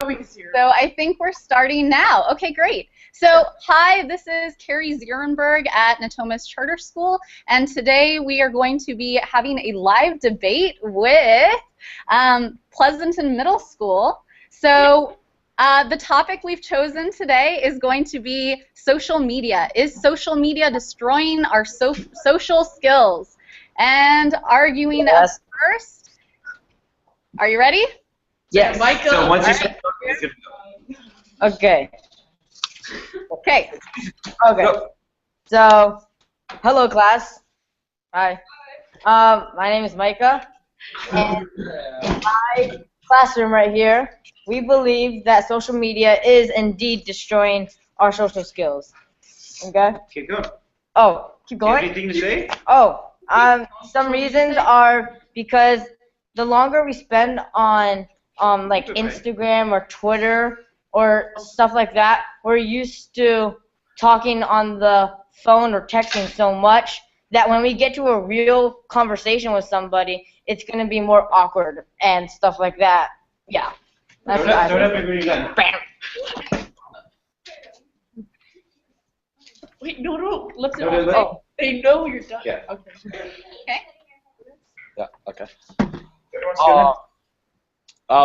So I think we're starting now. Okay, great. So hi, this is Carrie Zierenberg at Natomas Charter School, and today we are going to be having a live debate with Pleasanton Middle School. So the topic we've chosen today is going to be social media. Is social media destroying our social skills? And arguing up first, are you ready? Yes. Michael. So once you start, Okay. Okay. Okay. So, hello class. Hi. My name is Micah, and in my classroom right here, we believe that social media is indeed destroying our social skills. Okay. keep going. Oh, keep Do you have going. anything to say? Oh, some reasons are because the longer we spend on like Instagram or Twitter or stuff like that, we're used to talking on the phone or texting so much that when we get to a real conversation with somebody, it's gonna be more awkward and stuff like that. Yeah. That's what I Throw it up think. when you're done. Bam. Wait, no, let's No, no, no. They know you're done. Yeah. Okay. Okay. Yeah, okay. Everyone's good?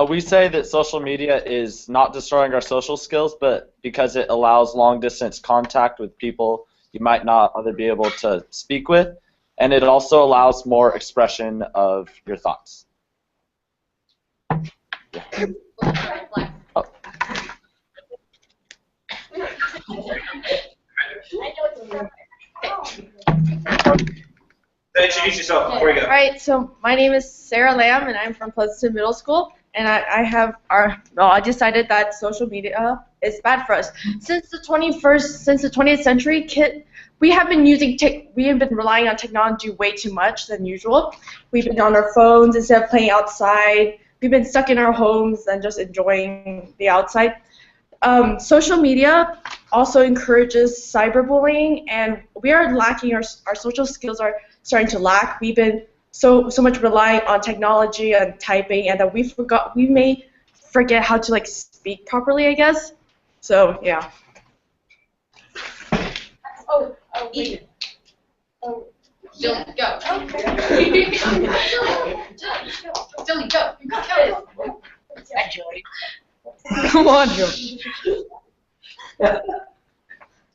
We say that social media is not destroying our social skills, but because it allows long-distance contact with people you might not other be able to speak with, and it also allows more expression of your thoughts. Yeah. Oh. So introduce yourself before you go. All right, so my name is Sarah Lamb, and I'm from Pleasanton Middle School, and I decided that social media is bad for us. Since the 20th century, we have been relying on technology way too much than usual. We've been on our phones instead of playing outside. We've been stuck in our homes and just enjoying the outside. Social media also encourages cyberbullying, and we are lacking our social skills are starting to lack. We've been so much relying on technology and typing, and that we may forget how to like speak properly, I guess. So yeah. Oh, wait. Oh, Jilly, go. Jilly, go. Go. Come on, Joe.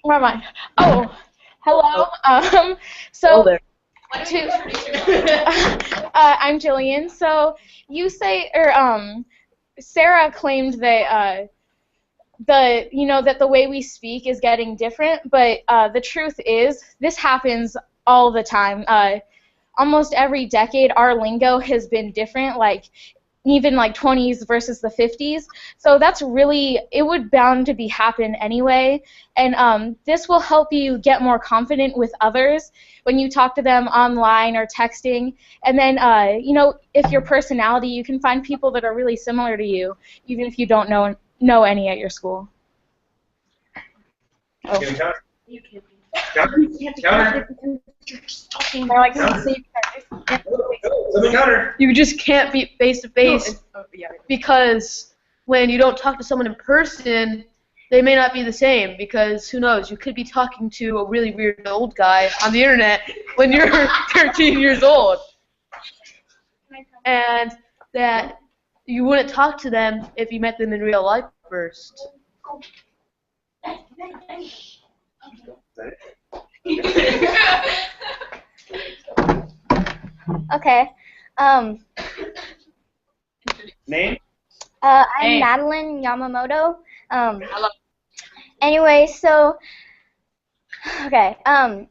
Where am I? Oh, hello. Hello So there. I'm Jillian. So you say, or Sarah claimed that that the way we speak is getting different, but the truth is this happens all the time. Almost every decade, our lingo has been different. Like even like 20s versus the 50s. So that's really, it would bound to be happen anyway. And this will help you get more confident with others when you talk to them online or texting. And then, if your personality, you can find people that are really similar to you, even if you don't know any at your school. Oh. Can we counter? You can't. Counter. Like, Counter. You just can't be face to face because when you don't talk to someone in person, they may not be the same, because who knows, you could be talking to a really weird old guy on the internet when you're 13 years old, and that you wouldn't talk to them if you met them in real life first. Okay. Name? I'm Madeline Yamamoto. Anyway, so I'm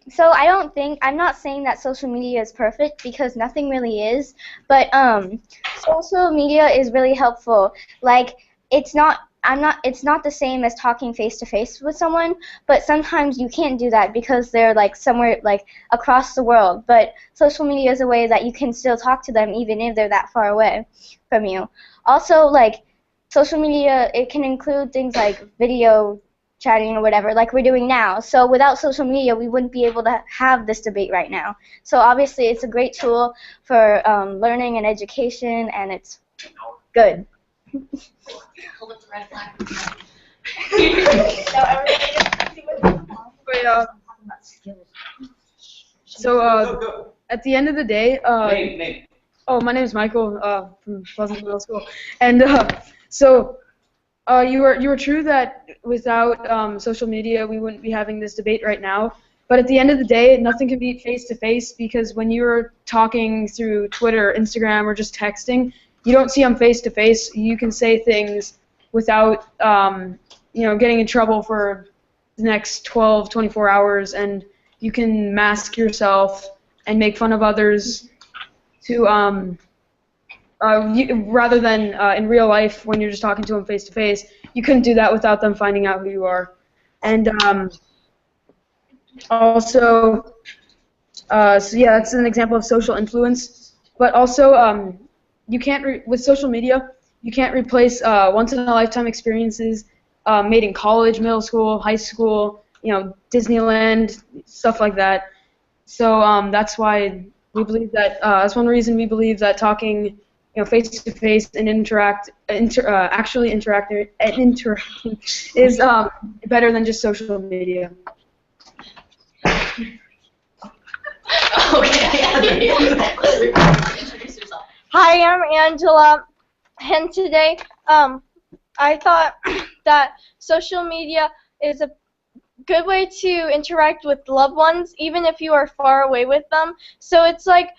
not saying that social media is perfect, because nothing really is, but social media is really helpful. Like, it's not the same as talking face to face with someone, but sometimes you can't do that because they're like somewhere like across the world. But social media is a way that you can still talk to them even if they're that far away from you. Also, like, social media, it can include things like video chatting or whatever, like we're doing now. So without social media, we wouldn't be able to have this debate right now. So obviously, it's a great tool for learning and education, and it's good. with the red flag. So at the end of the day, Name. oh, my name is Michael from Pleasant Middle School, and so you were true that without social media we wouldn't be having this debate right now. But at the end of the day, nothing can beat face-to-face, because when you're talking through Twitter, Instagram, or just texting, you don't see them face-to-face. You can say things without getting in trouble for the next 12, 24 hours, and you can mask yourself and make fun of others to rather than in real life when you're just talking to them face-to-face. You couldn't do that without them finding out who you are. And also, so yeah, that's an example of social influence. But also, you can't with social media, you can't replace once-in-a-lifetime experiences made in college, middle school, high school, Disneyland, stuff like that. So that's why we believe that. That's one reason we believe that talking, face-to-face and actually interacting is better than just social media. Hi, I'm Angela, and today I thought that social media is a good way to interact with loved ones, even if you are far away with them. So it's like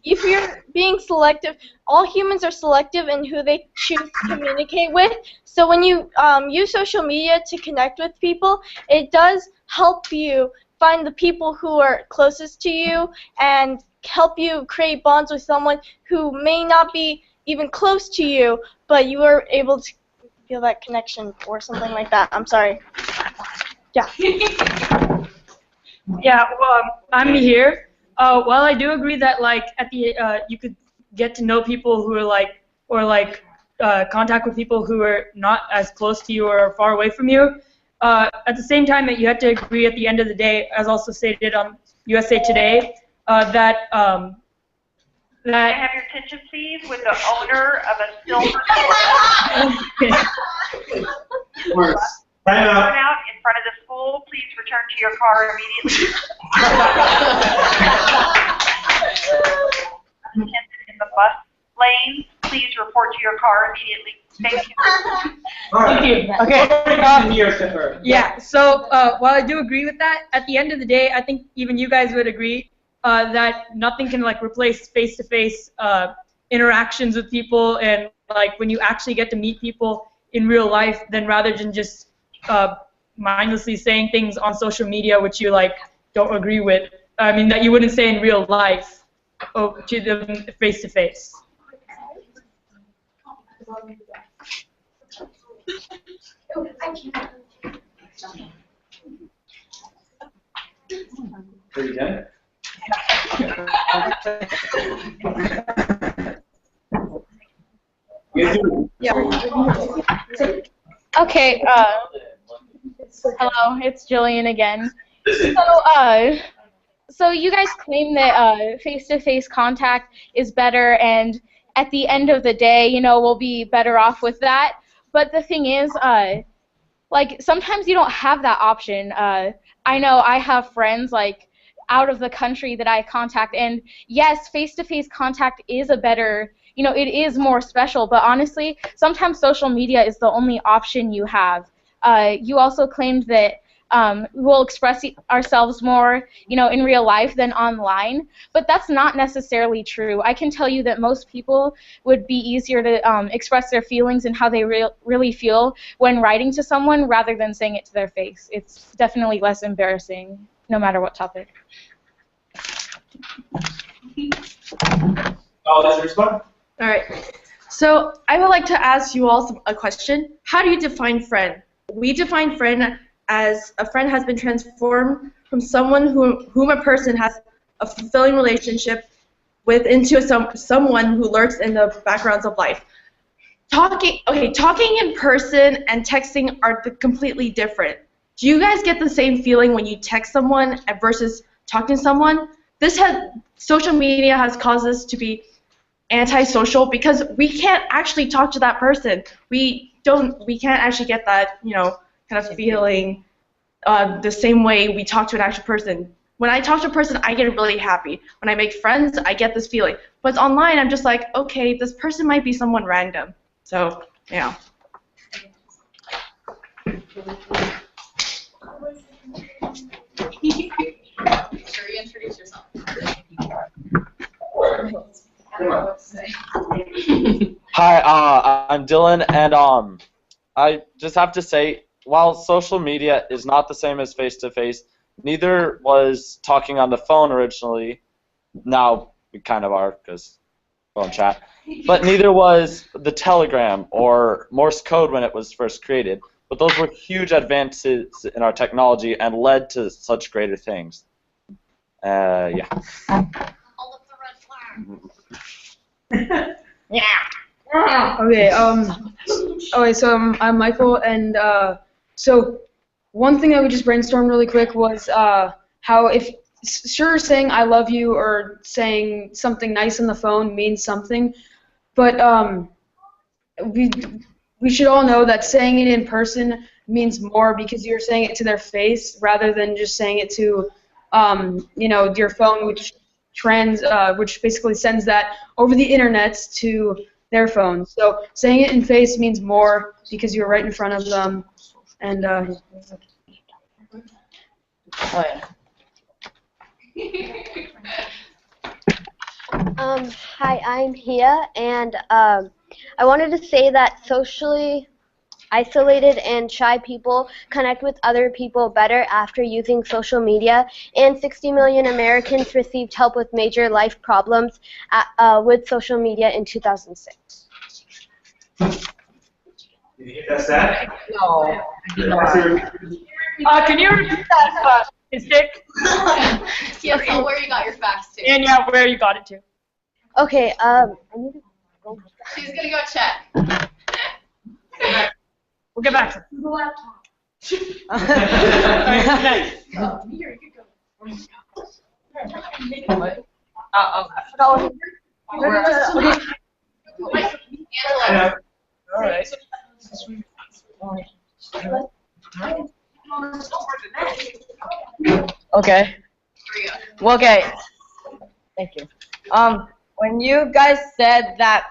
if you're being selective, all humans are selective in who they choose to communicate with. So when you use social media to connect with people, it does help you find the people who are closest to you and help you create bonds with someone who may not be even close to you, but you are able to feel that connection or something like that. I'm sorry. Yeah. Yeah, well, I'm here. Well, I do agree that at the you could get to know people who are contact with people who are not as close to you or are far away from you. At the same time, that you have to agree at the end of the day, as also stated on USA Today, that Can I have your attention, please, with the owner of a silver Time out. out in front of the school. Please return to your car immediately. In the bus lane, please report to your car immediately. Thank you. Thank you. Okay. Yeah. So while I do agree with that, at the end of the day, I think even you guys would agree that nothing can replace face-to-face interactions with people, and when you actually get to meet people in real life, then rather than just mindlessly saying things on social media which you don't agree with. I mean that you wouldn't say in real life to them face-to-face. Are you done? Okay, hello, it's Jillian again. So you guys claim that face-to-face contact is better, and at the end of the day, we'll be better off with that. But the thing is, sometimes you don't have that option. I know I have friends, out of the country that I contact, and yes, face-to-face contact is a better, it is more special, but honestly, sometimes social media is the only option you have. You also claimed that we'll express ourselves more, in real life than online, but that's not necessarily true. I can tell you that most people would be easier to express their feelings and how they really feel when writing to someone rather than saying it to their face. It's definitely less embarrassing, no matter what topic. Oh, that's your response? All right. So I would like to ask you all a question. How do you define friend? We define friend as a friend has been transformed from someone whom a person has a fulfilling relationship with into someone who lurks in the backgrounds of life. Talking in person and texting are completely different. Do you guys get the same feeling when you text someone versus talking to someone? Social media has caused us to be antisocial because we can't actually talk to that person. We can't actually get that, kind of feeling the same way we talk to an actual person. When I talk to a person, I get really happy. When I make friends, I get this feeling. But online, I'm just like, okay, this person might be someone random. So, yeah. Make sure you introduce yourself. Hi, I'm Dylan, and I just have to say, while social media is not the same as face-to-face, neither was talking on the phone originally. Now we kind of are because phone chat, but neither was the telegram or Morse code when it was first created. But those were huge advances in our technology and led to such greater things. Yeah. Okay. Okay. So I'm Michael, and so one thing that we just brainstormed really quick was how if sure saying I love you or saying something nice on the phone means something, but we should all know that saying it in person means more because you're saying it to their face rather than just saying it to your phone, which basically sends that over the internet to their phone. So saying it in face means more because you're right in front of them. And Hi, I'm Hia, and I wanted to say that socially isolated and shy people connect with other people better after using social media, and 60 million Americans received help with major life problems with social media in 2006. Did you hear that stat? No. Can you repeat that statistic? Yeah, tell where you got your facts to. And yeah, where you got it to. Okay, I need to go. She's gonna go check. We'll get back to the laptop. Here, you go. All right. Okay. Well, okay. Thank you. When you guys said that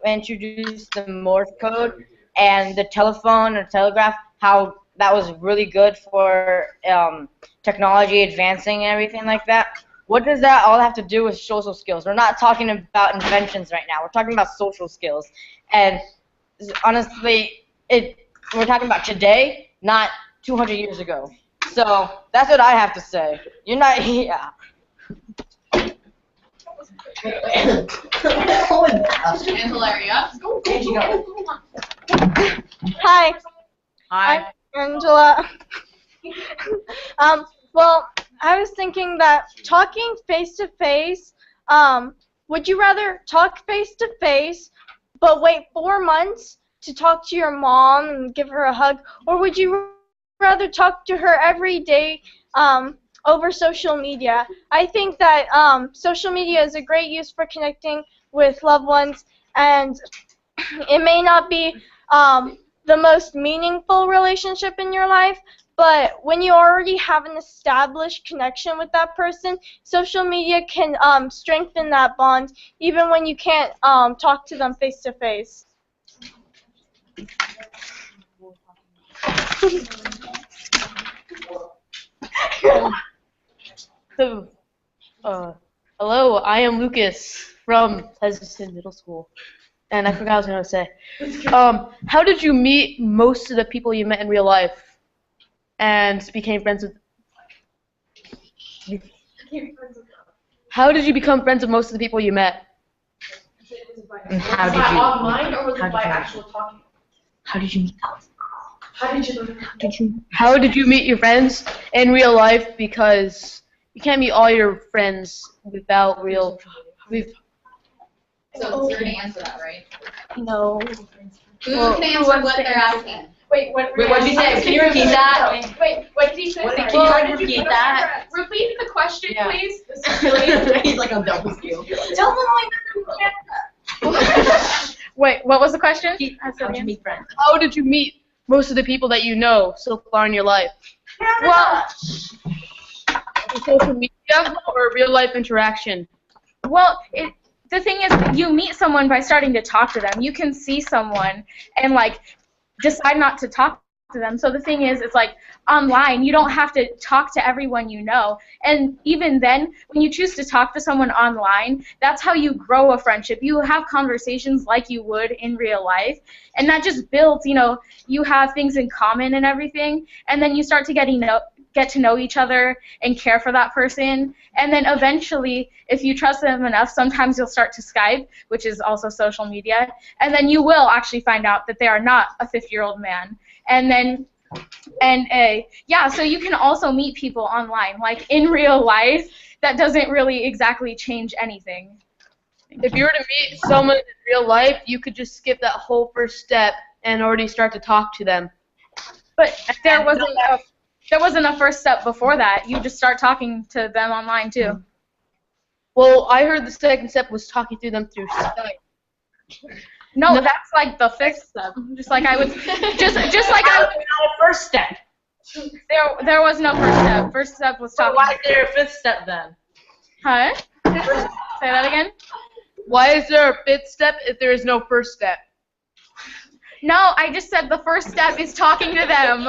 introduced the Morse code and the telephone or telegraph, how that was really good for technology advancing and everything like that. What does that all have to do with social skills? We're not talking about inventions right now. We're talking about social skills. And honestly, we're talking about today, not 200 years ago. So that's what I have to say. You're not, yeah. Angela, Hi. Hi. I'm Angela. Well, I was thinking that talking face-to-face, would you rather talk face-to-face but wait 4 months to talk to your mom and give her a hug, or would you rather talk to her every day over social media? I think that social media is a great use for connecting with loved ones, and it may not be the most meaningful relationship in your life, but when you already have an established connection with that person, social media can strengthen that bond even when you can't talk to them face to face. So, hello, I am Lucas from Pleasanton Middle School, and I forgot what I was going to say. How did you meet most of the people you met in real life and became friends with? How did you become friends with most of the people you met? And how did you? Online, or was it by actual talking? How did you meet? How did you meet your friends in real life? Because you can't meet all your friends without real. So you're gonna answer that, right? No. Who can answer what they're asking? Wait, what did you say? Can you repeat that? Wait, what did he say? Can you repeat that? Repeat the question, please. He's like on double skill. Tell them like Wait, what was the question? How did you meet friends? How did you meet most of the people that you know so far in your life? Well, Social media or real life interaction? Well, the thing is, you meet someone by starting to talk to them. You can see someone and like decide not to talk to them. So the thing is, it's like online, you don't have to talk to everyone you know. And even then, when you choose to talk to someone online, that's how you grow a friendship. You have conversations like you would in real life, and that just builds, you have things in common and everything, and then you start to get to know each other and care for that person. And then eventually, if you trust them enough, sometimes you'll start to Skype, which is also social media, and then you will actually find out that they are not a 50-year-old man. And then, so you can also meet people online. Like in real life, that doesn't really exactly change anything. If you were to meet someone in real life, you could just skip that whole first step and already start to talk to them. But there wasn't a first step before that. You just start talking to them online too. Well, I heard the second step was talking to them through Skype. No, that's like the fifth step. Just like I would, just like I would. Not a first step. There was no first step. First step was talking. Why is there a fifth step then? Huh? Say that again. Why is there a fifth step if there is no first step? No, I just said the first step is talking to them.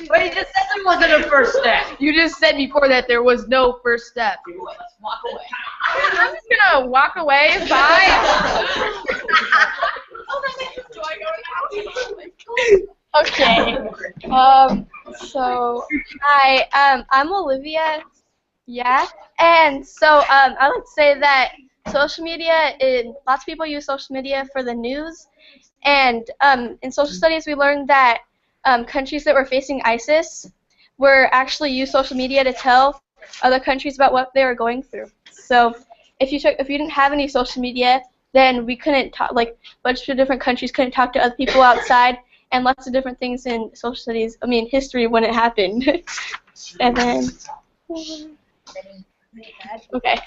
But you just said there wasn't a first step. You just said before that there was no first step. Let's walk away. I'm just gonna walk away. Bye. Okay. So hi, I'm Olivia. Yeah. And so I would say that social media, lots of people use social media for the news. And in social studies, we learned that countries that were facing ISIS were actually used social media to tell other countries about what they were going through. So if you didn't have any social media, then we couldn't talk, like a bunch of different countries couldn't talk to other people outside, and lots of different things in social studies, history when it happened. And then, okay.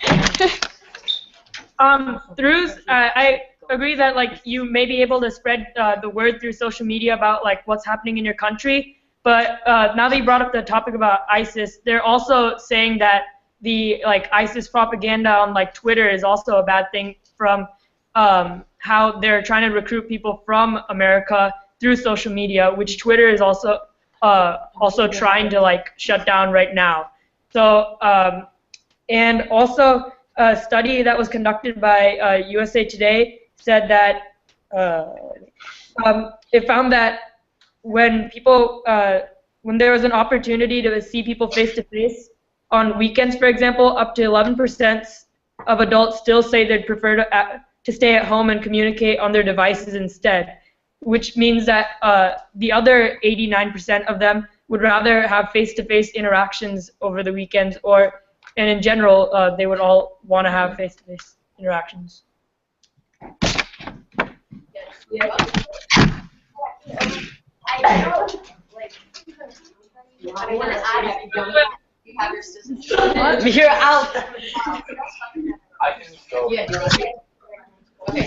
I agree that you may be able to spread the word through social media about what's happening in your country, but now that you brought up the topic about ISIS, they're also saying that the ISIS propaganda on Twitter is also a bad thing from how they're trying to recruit people from America through social media, which Twitter is also trying to shut down right now. So and also a study that was conducted by USA Today said that it found that when there was an opportunity to see people face to face on weekends, for example, up to 11% of adults still say they'd prefer to stay at home and communicate on their devices instead, which means that the other 89% of them would rather have face-to-face interactions over the weekends, and in general, they would all want to have face-to-face interactions. You're out. I can go. Yeah. Okay.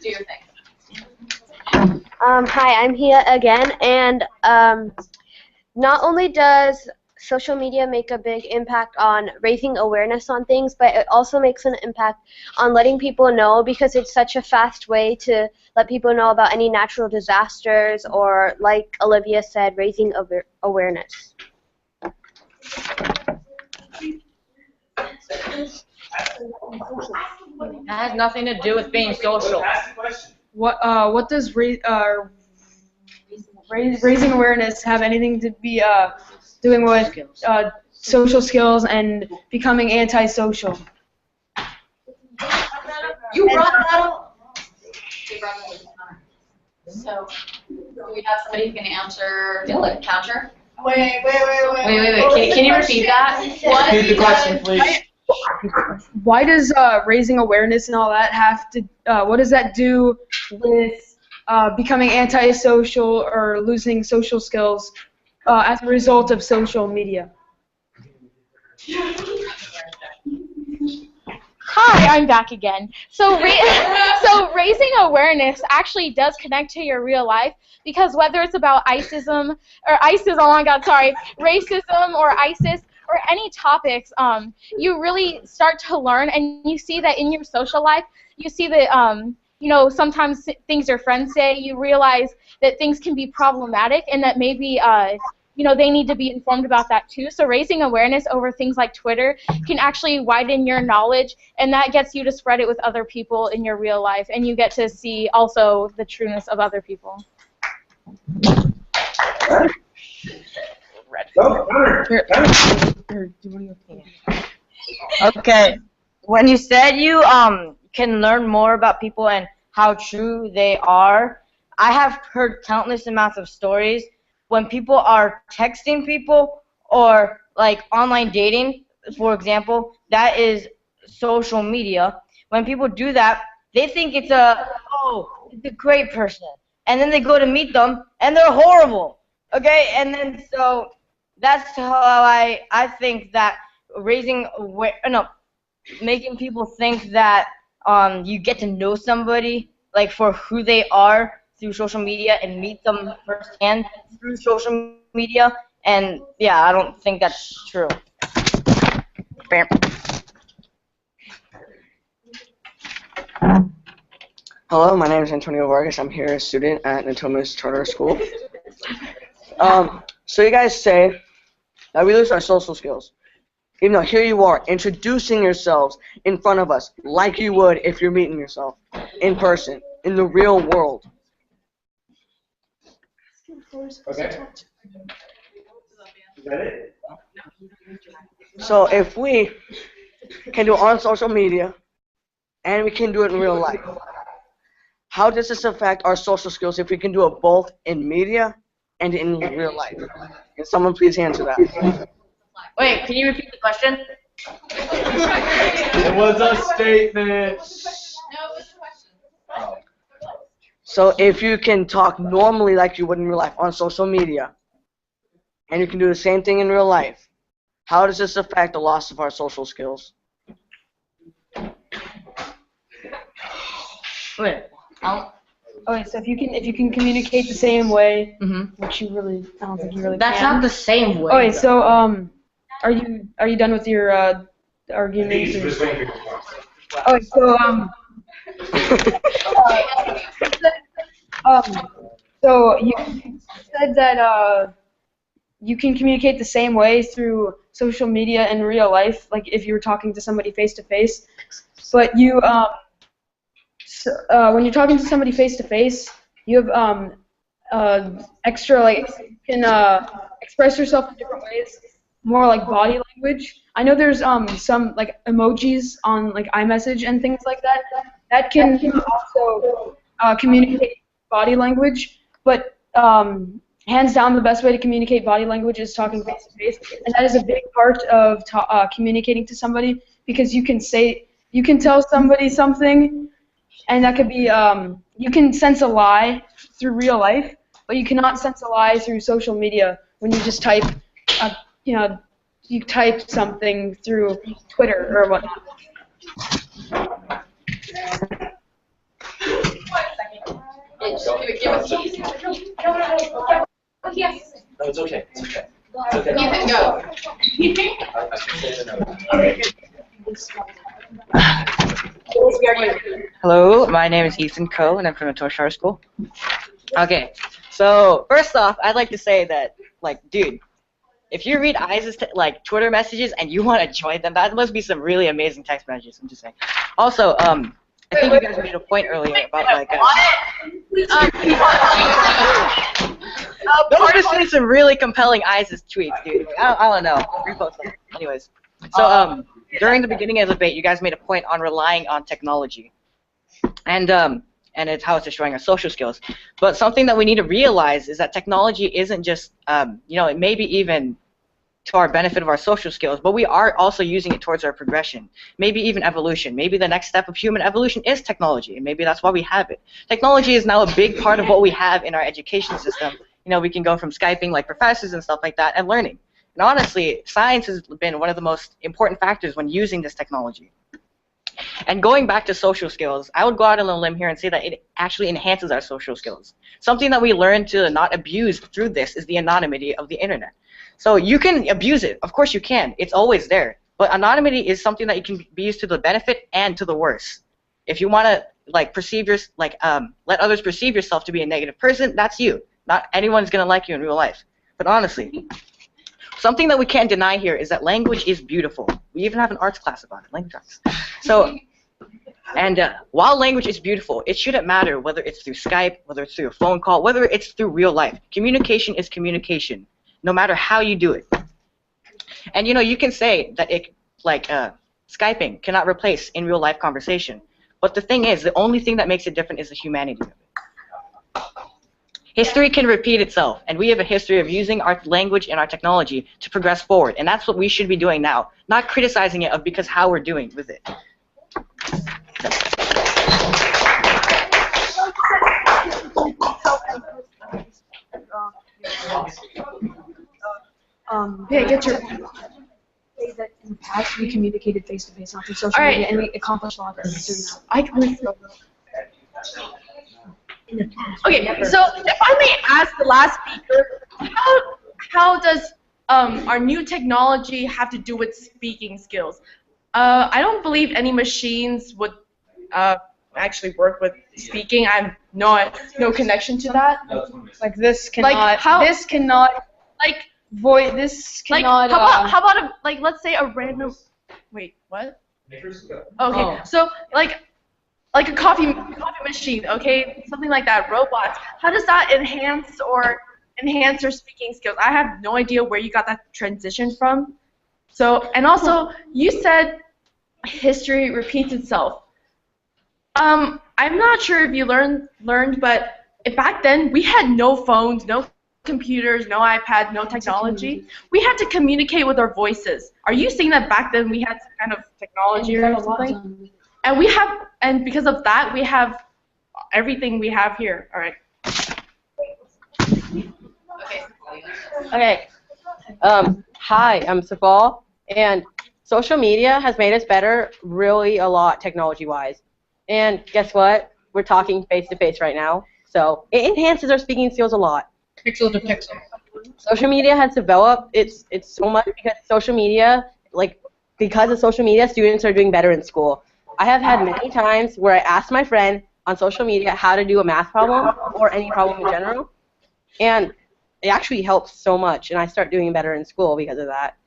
Do your thing. Hi, I'm Hia again, and not only does social media make a big impact on raising awareness on things, but it also makes an impact on letting people know, because it's such a fast way to let people know about any natural disasters or, like Olivia said, raising awareness. That has nothing to do with being social. What does raising awareness have anything to be doing with social skills and becoming antisocial? You brought that up. So, do we have somebody who can answer? Counter? Wait. Can you repeat that? Repeat the question, please. Why does raising awareness and all that have to? What does that do with becoming antisocial or losing social skills as a result of social media? Hi, I'm back again. So, so raising awareness actually does connect to your real life, because whether it's about racism, or ISIS, or any topics, you really start to learn, and you see that in your social life. You see that, you know, sometimes things your friends say, you realize that things can be problematic, and that maybe, you know, they need to be informed about that too. So raising awareness over things like Twitter can actually widen your knowledge, and that gets you to spread it with other people in your real life, and you get to see also the trueness of other people. Okay. When you said you can learn more about people and how true they are, I have heard countless amounts of stories when people are texting people or like online dating, for example. That is social media. When people do that, they think it's it's a great person, and then they go to meet them and they're horrible. Okay, and then so that's how I think that making people think that you get to know somebody like for who they are through social media and meet them firsthand through social media, and yeah, I don't think that's true. Bam. Hello, my name is Antonio Vargas. I'm here as a student at Natomas Charter School. So you guys say that we lose our social skills. Even though here you are introducing yourselves in front of us like you would if you're meeting yourself in person, in the real world. Okay. Is that it? So if we can do it on social media and we can do it in real life, how does this affect our social skills if we can do it both in media and in real life? Can someone please answer that? Wait, can you repeat the question? It was a statement. So if you can talk normally like you would in real life on social media, and you can do the same thing in real life, how does this affect the loss of our social skills? Wait. Okay, so if you can communicate the same way, which you really, I don't think you really That's can. not the same way. Okay, so are you done with your arguments? Okay, so you said that you can communicate the same way through social media and real life, like if you were talking to somebody face to face, but you when you're talking to somebody face to face, you have extra, like, you can express yourself in different ways, more like body language. I know there's some like emojis on like iMessage and things like that that can also communicate body language, but hands down the best way to communicate body language is talking face to face, and that is a big part of communicating to somebody, because you can tell somebody something, and that could be you can sense a lie through real life, but you cannot sense a lie through social media when you just type you type something through Twitter or whatnot. Yes. No, it's okay. It's okay. It's okay. You can go. I can say the note. Hello, my name is Ethan Coe, and I'm from Natomas Charter School. Okay, so first off, I'd like to say that, like, dude, if you read ISIS like Twitter messages and you want to join them, that must be some really amazing text messages. I'm just saying. Also, I think you guys made a point earlier about like. Those are just some really compelling ISIS tweets, dude. I don't know. Repost them. Anyways, so during the beginning of the debate, you guys made a point on relying on technology, and it's how it's destroying our social skills. But something that we need to realize is that technology isn't just, it may be even to our benefit of our social skills, but we are also using it towards our progression, maybe even evolution. Maybe the next step of human evolution is technology, and maybe that's why we have it. Technology is now a big part of what we have in our education system. You know, we can go from Skyping like professors and stuff like that and learning. And honestly, science has been one of the most important factors when using this technology. And going back to social skills, I would go out on a limb here and say that it actually enhances our social skills. Something that we learn to not abuse through this is the anonymity of the internet. So you can abuse it. Of course you can. It's always there. But anonymity is something that you can be used to the benefit and to the worse. If you want to let others perceive yourself to be a negative person, that's you. Not anyone's going to like you in real life. But honestly, something that we can't deny here is that language is beautiful. We even have an arts class about it, language arts. So, and while language is beautiful, it shouldn't matter whether it's through Skype, whether it's through a phone call, whether it's through real life. Communication is communication, no matter how you do it. And you can say that Skyping cannot replace in real life conversation. But the thing is, the only thing that makes it different is the humanity of it. History can repeat itself, and we have a history of using our language and our technology to progress forward, and that's what we should be doing now, not criticizing it because how we're doing with it. Yeah, get your say that in the past we communicated face to face, not through social media, and we accomplished a lot of things doing that. I can Okay, so if I may ask the last speaker, how does our new technology have to do with speaking skills? I don't believe any machines would actually work with speaking. I have no connection to that. Like this cannot. This cannot. Like void. This cannot. How about let's say a random. Wait, what? Okay, so like a coffee machine, okay, something like that, robots. How does that enhance your speaking skills? I have no idea where you got that transition from. So, and also, you said history repeats itself. I'm not sure if you learned, but back then we had no phones, no computers, no iPad, no technology. We had to communicate with our voices. Are you saying that back then we had some kind of technology or something? And because of that, we have everything we have here. All right. Okay. Hi, I'm Safal, and social media has made us better really a lot technology-wise. And guess what? We're talking face-to-face right now, so it enhances our speaking skills a lot. Pixel to pixel. Social media has developed it's so much because social media, because of social media, students are doing better in school. I have had many times where I asked my friend on social media how to do a math problem or any problem in general, and it actually helps so much, and I start doing better in school because of that.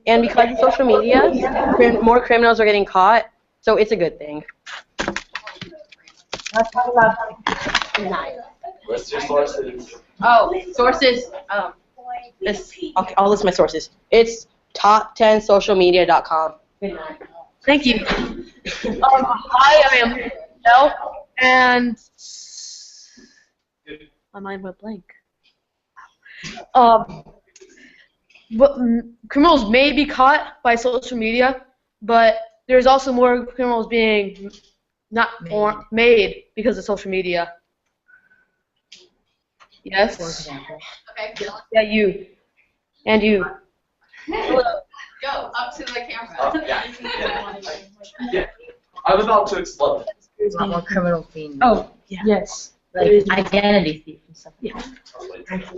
And because of social media, more criminals are getting caught, so it's a good thing. Let's talk about What's your sources? Oh, sources. Okay, I'll list my sources. It's top10socialmedia.com. Good night. Thank you. Hi, I am Mel, and my mind went blank. Criminals may be caught by social media, but there's also more criminals being made because of social media. Yes. Okay. Yeah, you. And you. Go up to the camera. Oh, yeah. I'm about to explode. There's a lot more criminals being. Oh, yes. Like identity thief and stuff. Yeah.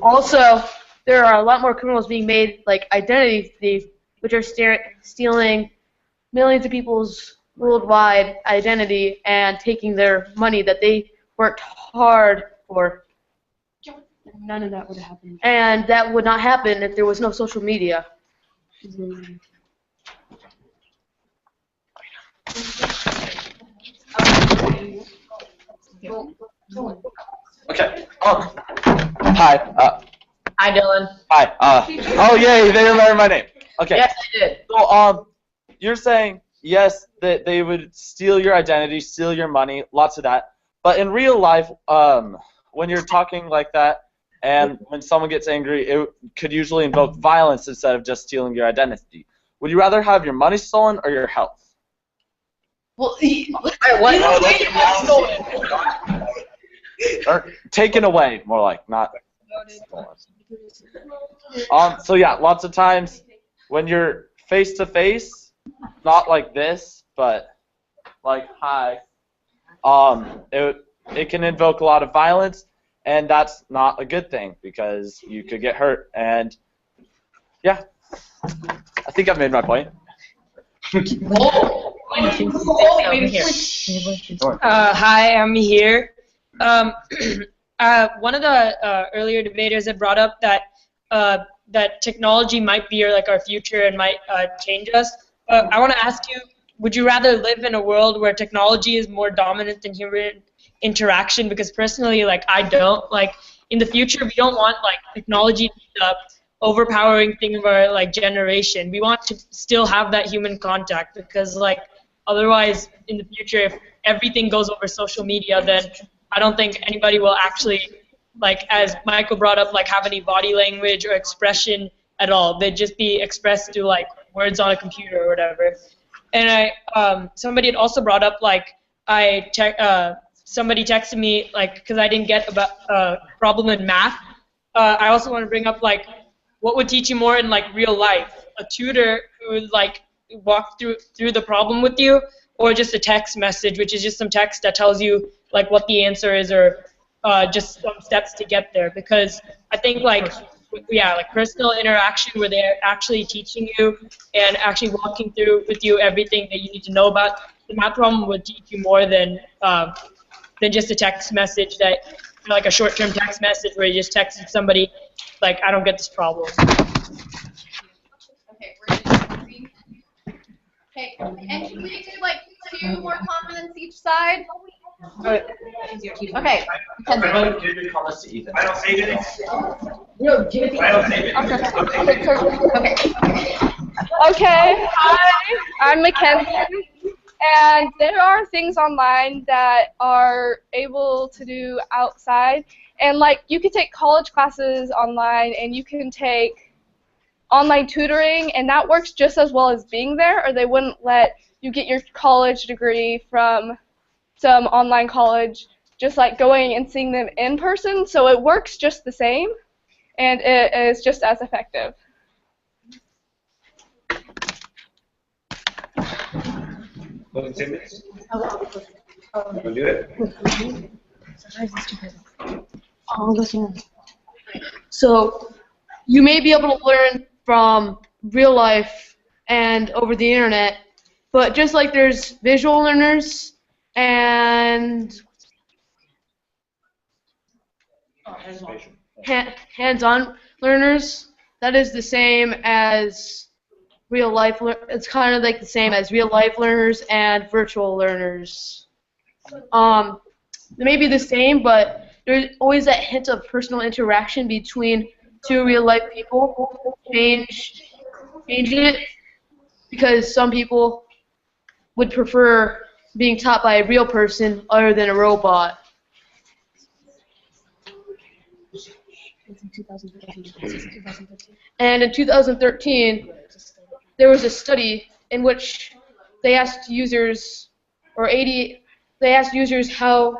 Also, there are a lot more criminals being made, like identity thief, which are stealing millions of people's worldwide identity and taking their money that they worked hard for. None of that would have happened. And that would not happen if there was no social media. Okay. Hi. Hi, Dylan. Hi. Oh, yay! They remember my name. Okay. Yes, I did. So, you're saying yes that they would steal your identity, steal your money, lots of that. But in real life, when you're talking like that, and when someone gets angry, it could usually invoke violence instead of just stealing your identity. Would you rather have your money stolen or your health? Well, Or taken away, more like, not stolen. So yeah, lots of times when you're face to face, not like this, but like hi, it can invoke a lot of violence, and that's not a good thing because you could get hurt. And yeah, I think I've made my point. Hi, I'm here. One of the earlier debaters had brought up that that technology might be our future and might change us. I want to ask you, would you rather live in a world where technology is more dominant than human interaction? Because personally, I don't. In the future, we don't want technology to be the overpowering thing of our generation. We want to still have that human contact because otherwise, in the future, if everything goes over social media, then I don't think anybody will actually, as Michael brought up, have any body language or expression at all. They'd just be expressed through words on a computer or whatever. And somebody had also brought up somebody texted me because I didn't get about a problem in math. I also want to bring up what would teach you more in real life? A tutor who would walk through the problem with you, or just a text message, which is just some text that tells you what the answer is, or just some steps to get there. Because I think personal interaction where they're actually teaching you and actually walking through with you everything that you need to know about the math problem would teach you more than just a text message that a short-term text message where you just texted somebody I don't get this problem. Okay, and can we do 2 more comments each side? Okay. I don't give your comments to Ethan. I don't say anything. No, give it to Ethan. I don't say anything. Okay, hi, I'm Mackenzie, and there are things online that are able to do outside, and you can take college classes online, and you can take online tutoring, and that works just as well as being there, or they wouldn't let you get your college degree from some online college just going and seeing them in person. So it works just the same, and it is just as effective. Do it? So you may be able to learn from real life and over the internet, but just like there's visual learners and hands-on learners, that is the same as real life. It's kind of the same as real life learners and virtual learners. They may be the same, but there's always that hint of personal interaction between 2 real life people. Change it, because some people would prefer being taught by a real person other than a robot. And in 2013, there was a study in which they asked users,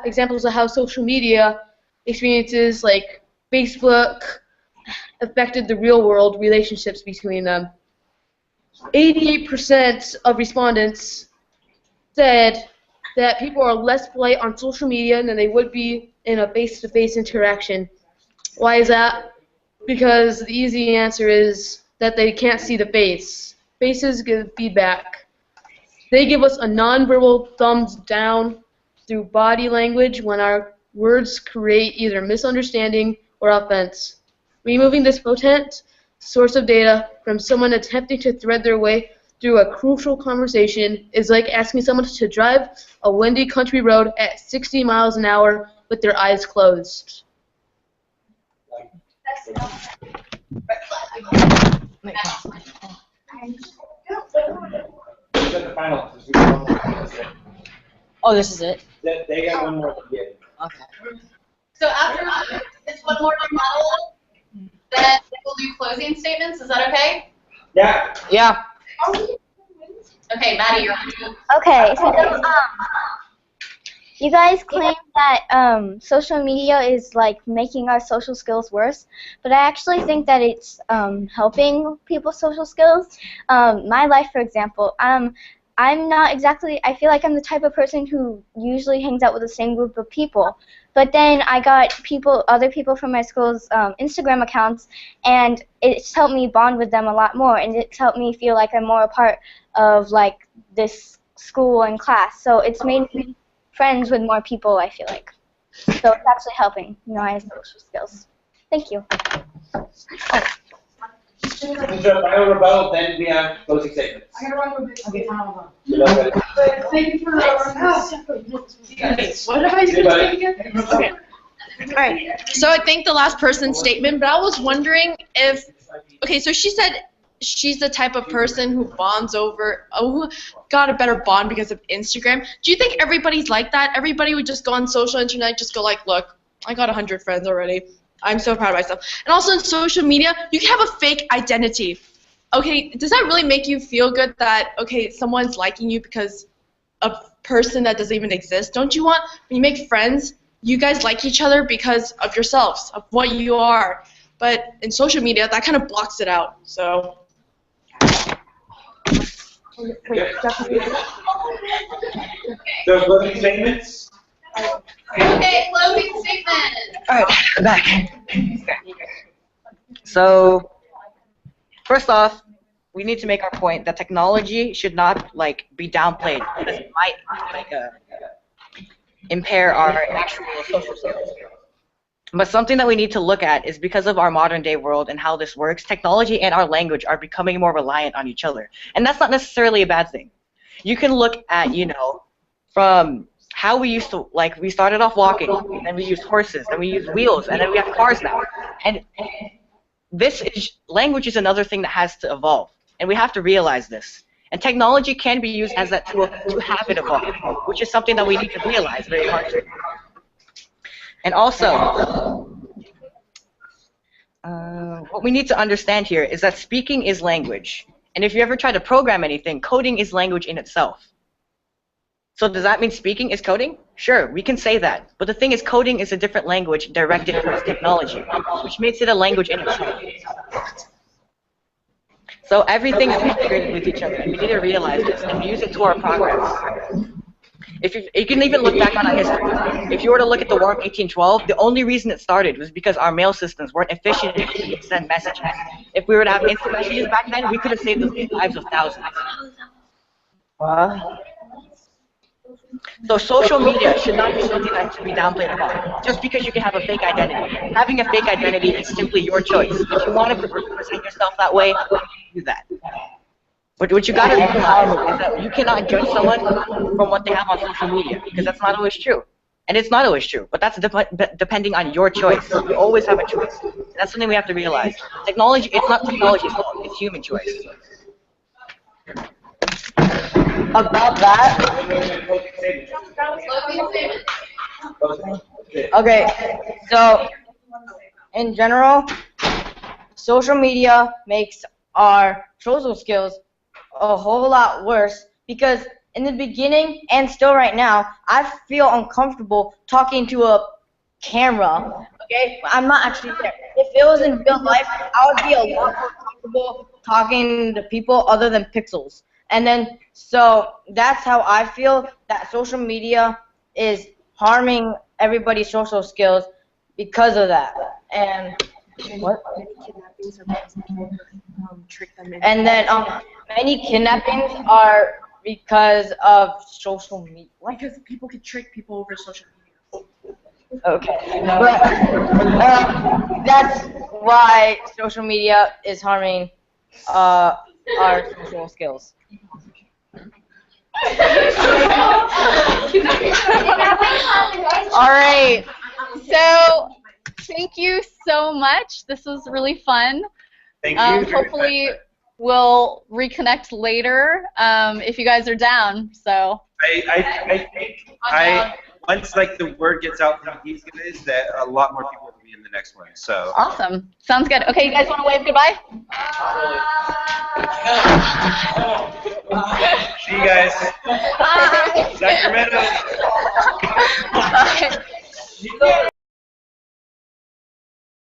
examples of how social media experiences like Facebook affected the real world relationships between them. 88% of respondents said that people are less polite on social media than they would be in a face-to-face interaction. Why is that? Because the easy answer is that they can't see the face. Faces give feedback. They give us a nonverbal thumbs down through body language when our words create either misunderstanding or offense. Removing this potent source of data from someone attempting to thread their way through a crucial conversation is like asking someone to drive a windy country road at 60 miles an hour with their eyes closed. Oh, this is it? They got one more to get. Okay. So after this one more rebuttal, then we'll do closing statements. Is that okay? Yeah. Yeah. Okay, Maddie, you're on. Okay, so you guys claim that social media is like making our social skills worse, but I actually think that it's helping people's social skills. My life, for example, I'm not exactly, I feel like I'm the type of person who usually hangs out with the same group of people. But then I got other people from my school's Instagram accounts, and it's helped me bond with them a lot more, and it's helped me feel like I'm more a part of like this school and class. So it's made me friends with more people, I feel like. So it's actually helping, you know, I have social skills. Thank you. Final rebuttal, then we have closing statements. I gotta run with it. Okay, Thank you for the what have I said again? Okay. Alright. So I think the last person's statement, but I was wondering if so she said she's the type of person who bonds over who got a better bond because of Instagram. Do you think everybody's like that? Everybody would just go on social internet, just go like, look, I got 100 friends already. I'm so proud of myself. And also in social media, you can have a fake identity. Okay, does that really make you feel good that, okay, someone's liking you because a person that doesn't even exist? Don't you want, when you make friends, you guys like each other because of yourselves, of what you are. But in social media, that kind of blocks it out, so. So closing statements? Okay, closing statement. Alright, I'm back. So, first off, we need to make our point that technology should not be downplayed because it might impair our actual social skills. But something that we need to look at is because of our modern day world and how this works, technology and our language are becoming more reliant on each other. And that's not necessarily a bad thing. You can look at, from how we used to, we started off walking, then we used horses, then we used wheels, and then we have cars now. And language is another thing that has to evolve. And we have to realize this. And technology can be used as that tool to have it evolve, which is something that we need to realize very hard. And also, what we need to understand here is that speaking is language. And if you ever try to program anything, coding is language in itself. So does that mean speaking is coding? Sure, we can say that. But the thing is, coding is a different language directed towards technology, which makes it a language in itself. So everything is integrated with each other, and we need to realize this and use it to our progress. You can even look back on our history. If you were to look at the War of 1812, the only reason it started was because our mail systems weren't efficient enough to send messages. If we were to have instant messages back then, we could have saved the lives of thousands. So social media should not be something that should be downplayed about. Just because you can have a fake identity. Having a fake identity is simply your choice. If you want to present yourself that way, do that. But what you gotta realize is that you cannot judge someone from what they have on social media, because that's not always true. And it's not always true, but that's depending on your choice. You always have a choice. And that's something we have to realize. Technology, it's not technology's fault, it's human choice. About that. Okay, so in general, social media makes our social skills a whole lot worse because in the beginning and still right now, I feel uncomfortable talking to a camera. Okay, I'm not actually there. If it was in real life, I would be a lot more comfortable talking to people other than pixels. And then, so that's how I feel that social media is harming everybody's social skills because of that. And what? And then many kidnappings are because of social media. What? Because people can trick people over social media. Okay, but that's why social media is harming our social skills. All right. So thank you so much. This was really fun. Thank you. Hopefully we'll reconnect later if you guys are down. So I think once the word gets out from these guys, that a lot more people will be in the next one. So awesome. Sounds good. Okay, you guys want to wave goodbye?